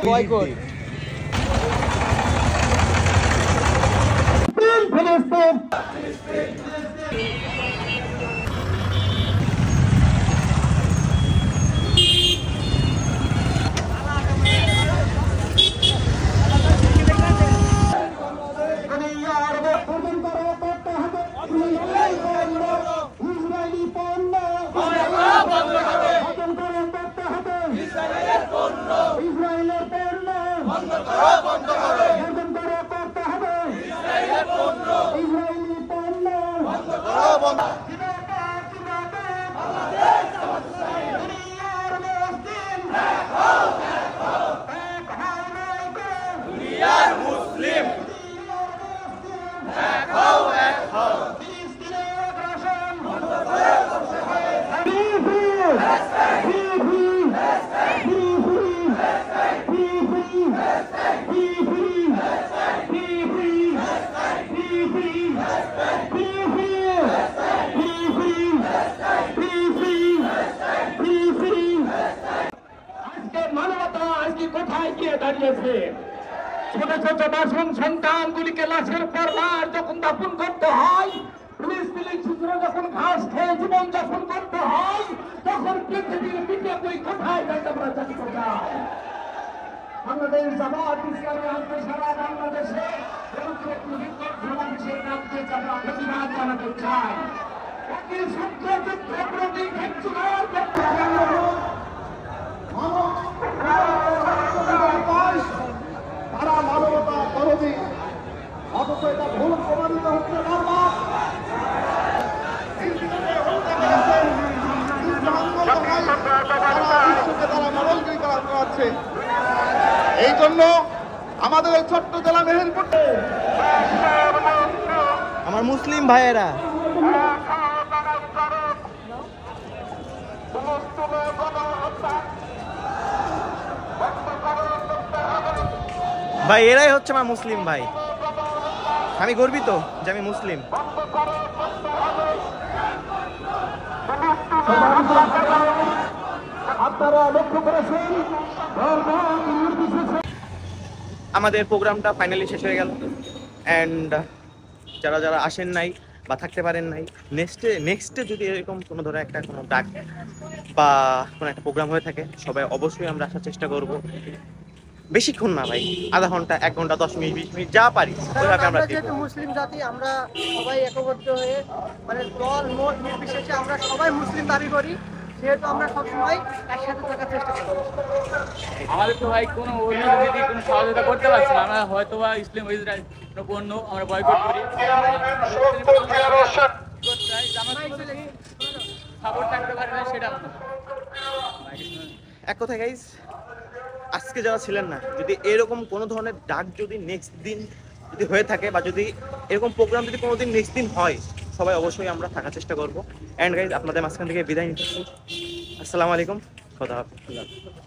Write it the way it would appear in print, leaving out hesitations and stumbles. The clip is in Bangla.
বয়কট। ছোট ছোট মাসুম সন্তানগুলিকে লাশের পর লাশ যখন দাফন করতে হয়, ফিলিস্তিনি শিশুরা যখন ঘাস খেয়ে জীবন যাপন করতে হয়, তখন পৃথিবীর পিঠে বই কোথায় যাতে আমরা জানতে চাই। বাংলাদেশ জামাত ইসলামী আজকে সারা বাংলাদেশে সমাবেশের মধ্যে আমরা প্রতিবাদ জানাতে চাই। একই সূত্রে যুদ্ধপ্রতীক তারা মানবতা বিরোধী, অথচ এটা ভুল প্রমাণিত হচ্ছে বারবার। তারা মডেলগিরি করাচ্ছে। এই জন্য আমাদের এই ছোট্ট জেলা মেহেরপুর, আমার মুসলিম ভাইয়েরা, ভাই এরাই হচ্ছে আমার মুসলিম ভাই। আমি গর্বিত যে আমি মুসলিম। আমাদের প্রোগ্রামটা ফাইনালি শেষ হয়ে গেল। অ্যান্ড যারা যারা আসেন নাই বা থাকতে পারেন নাই, নেক্সটে যদি এরকম কোনো ধরনের একটা কোনো ডাক বা কোনো একটা প্রোগ্রাম হয়ে থাকে, সবাই অবশ্যই আমরা আসার চেষ্টা করব। বেশিক্ষণ না ভাই, আধা ঘন্টা, 1 ঘন্টা, 10 মিনিট, 20 মিনিট যা পারি ওইভাবে আমরা যেহেতু মুসলিম জাতি, আমরা সবাই একবদ্ধ হয়ে, মানে দল মত নির্বিশেষে আমরা সবাই মুসলিম দাবি করি, সেহেতু আমরা সবসময় একসাথে থাকার চেষ্টা করি। আমাদের তো ভাই কোনো অন্য যদি কোনো সহযোগিতা করতে পারছি না, আমরা হয়তো বা ইসলাম ইসরায়েল পণ্য আমরা বয়কট করি, সাপোর্ট থাকতে পারে না সেটা। এক কথা গাইজ, আজকে যারা ছিলেন না, যদি এরকম কোনো ধরনের ডাক যদি নেক্সট দিন যদি হয়ে থাকে বা যদি এরকম প্রোগ্রাম যদি কোনোদিন নেক্সট দিন হয়, সবাই অবশ্যই আমরা থাকার চেষ্টা করবো। অ্যান্ড গাইজ, আপনাদের মাঝখান থেকে বিদায় নিতেছি। আসসালামু আলাইকুম, খোদা হাফেজ।